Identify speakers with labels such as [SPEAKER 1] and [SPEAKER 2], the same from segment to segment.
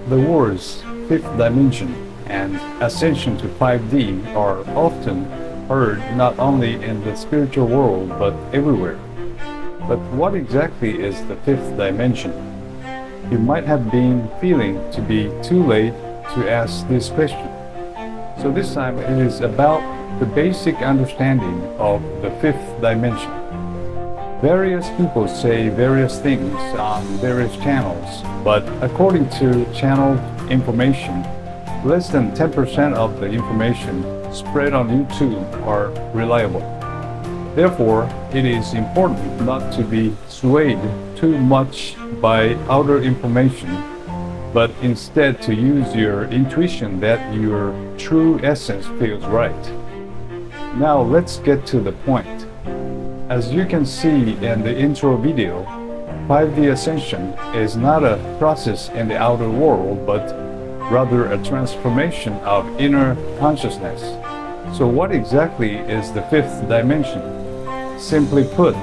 [SPEAKER 1] The words fifth dimension and ascension to 5D are often heard not only in the spiritual world but everywhere. But what exactly is the fifth dimension? You might have been feeling to be too late to ask this question. So this time it is about the basic understanding of the fifth dimension. Various people say various things on various channels, but according to channel information, less than 10% of the information spread on YouTube are reliable. Therefore, it is important not to be swayed too much by outer information, but instead to use your intuition that your true essence feels right. Now let's get to the point. As you can see in the intro video, 5D Ascension is not a process in the outer world, but rather a transformation of inner consciousness. So what exactly is the fifth dimension? Simply put,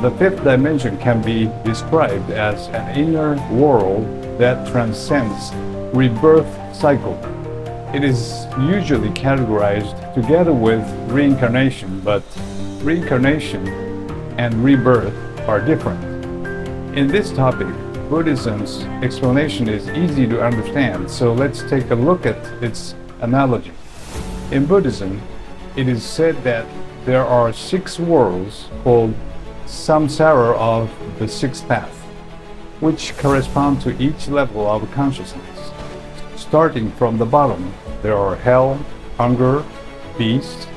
[SPEAKER 1] the fifth dimension can be described as an inner world that transcends rebirth cycle. It is usually categorized together with reincarnation, but reincarnation and rebirth are different. In this topic, Buddhism's explanation is easy to understand, so let's take a look at its analogy. In Buddhism, it is said that there are 6 worlds called samsara of the sixth path, which correspond to each level of consciousness. Starting from the bottom, there are hell, hunger, beast,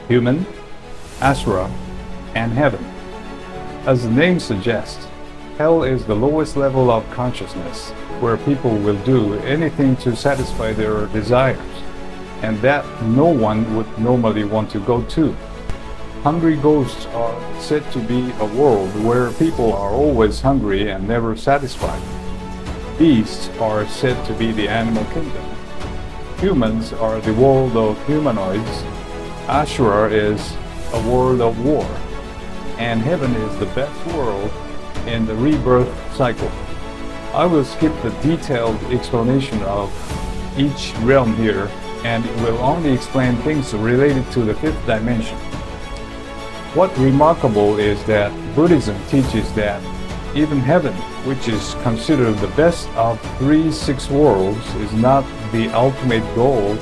[SPEAKER 1] human, asura, and heaven. As the name suggests, hell is the lowest level of consciousness, where people will do anything to satisfy their desires, and that no one would normally want to go to. Hungry ghosts are said to be a world where people are always hungry and never satisfied. Beasts are said to be the animal kingdom. Humans are the world of humanoids. Asura is a world of war. And heaven is the best world in the rebirth cycle. I will skip the detailed explanation of each realm here, and it will only explain things related to the fifth dimension. What remarkable is that Buddhism teaches that even heaven, which is considered the best of 6 worlds, is not the ultimate goal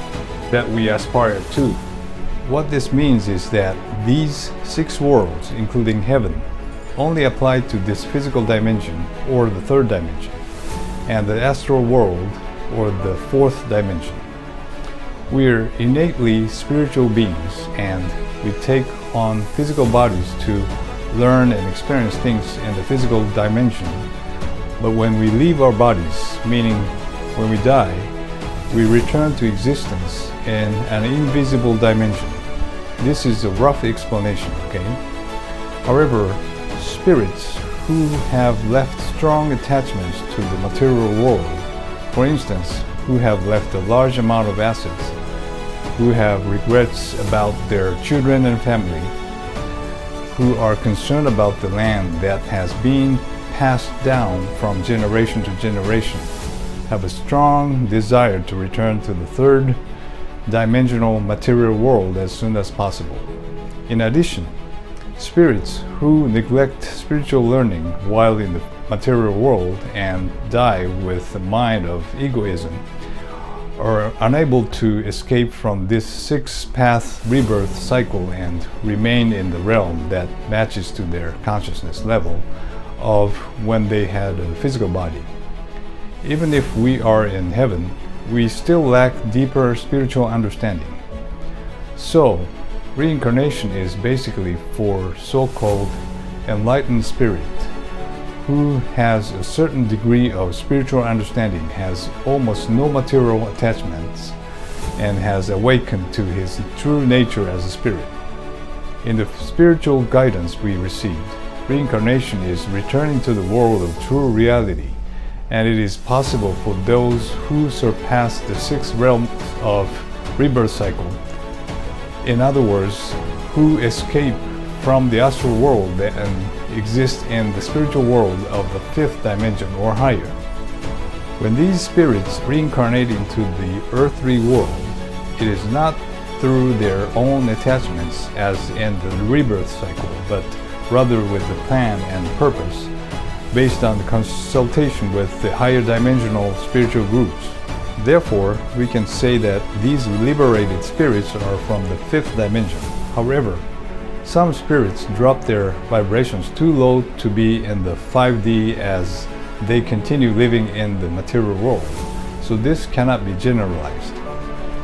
[SPEAKER 1] that we aspire to. What this means is that these 6 worlds, including heaven, only apply to this physical dimension or the third dimension, and the astral world or the fourth dimension. We're innately spiritual beings, and we take on physical bodies to learn and experience things in the physical dimension. But when we leave our bodies, meaning when we die, we return to existence in an invisible dimension. This is a rough explanation, okay? However, spirits who have left strong attachments to the material world, for instance, who have left a large amount of assets, who have regrets about their children and family, who are concerned about the land that has been passed down from generation to generation, have a strong desire to return to the third dimensional material world as soon as possible. In addition, spirits who neglect spiritual learning while in the material world and die with a mind of egoism are unable to escape from this 6-path rebirth cycle and remain in the realm that matches to their consciousness level of when they had a physical body. Even if we are in heaven, we still lack deeper spiritual understanding. So, reincarnation is basically for so-called enlightened spirit who has a certain degree of spiritual understanding, has almost no material attachments, and has awakened to his true nature as a spirit. In the spiritual guidance we received, reincarnation is returning to the world of true reality, and it is possible for those who surpass the 6 realms of rebirth cycle, in other words, who escape from the astral world and exist in the spiritual world of the 5th dimension or higher. When these spirits reincarnate into the earthly world, it is not through their own attachments as in the rebirth cycle, but rather with a plan and purpose based on the consultation with the higher dimensional spiritual groups. Therefore, we can say that these liberated spirits are from the fifth dimension. However, some spirits drop their vibrations too low to be in the 5D as they continue living in the material world, so this cannot be generalized.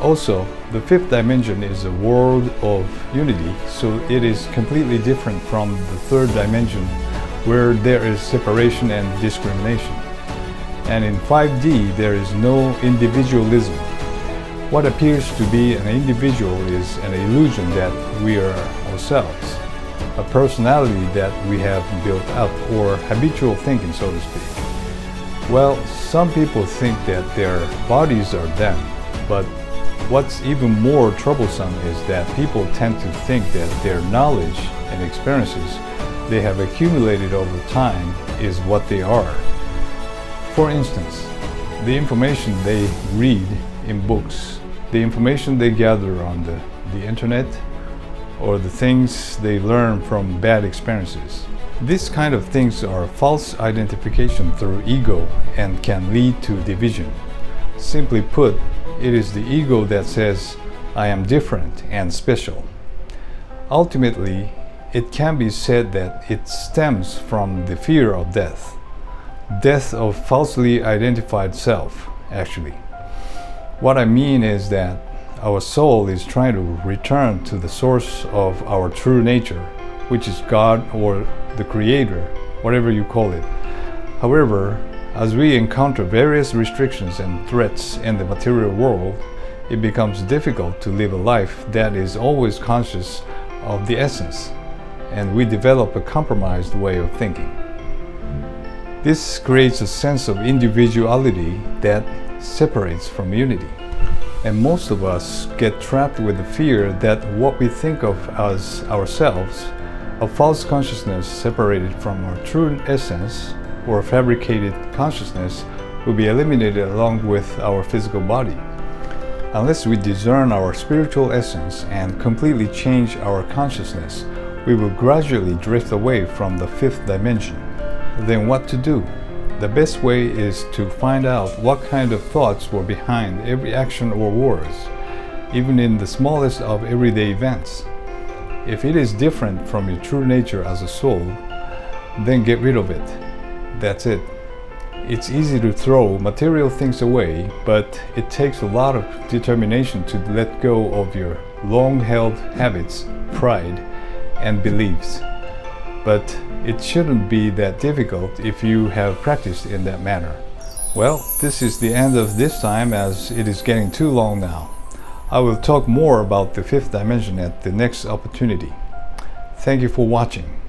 [SPEAKER 1] Also, the fifth dimension is a world of unity, so it is completely different from the third dimension where there is separation and discrimination. And in 5D, there is no individualism. What appears to be an individual is an illusion that we are ourselves, a personality that we have built up, or habitual thinking, so to speak. Well, some people think that their bodies are them, but what's even more troublesome is that people tend to think that their knowledge and experiences they have accumulated over time is what they are. For instance, the information they read in books, the information they gather on the internet, or the things they learn from bad experiences. These kind of things are false identification through ego and can lead to division. Simply put, it is the ego that says, I am different and special. Ultimately, it can be said that it stems from the fear of death. Death of falsely identified self, actually. What I mean is that our soul is trying to return to the source of our true nature, which is God or the Creator, whatever you call it. However, as we encounter various restrictions and threats in the material world, it becomes difficult to live a life that is always conscious of the essence, and we develop a compromised way of thinking. This creates a sense of individuality that separates from unity. And most of us get trapped with the fear that what we think of as ourselves, a false consciousness separated from our true essence, or fabricated consciousness, will be eliminated along with our physical body. Unless we discern our spiritual essence and completely change our consciousness, we will gradually drift away from the fifth dimension. Then what to do? The best way is to find out what kind of thoughts were behind every action or words, even in the smallest of everyday events. If it is different from your true nature as a soul, then get rid of it. That's it. It's easy to throw material things away, but it takes a lot of determination to let go of your long-held habits, pride, and beliefs. But it shouldn't be that difficult if you have practiced in that manner. Well, this is the end of this time, as it is getting too long now. I will talk more about the fifth dimension at the next opportunity. Thank you for watching.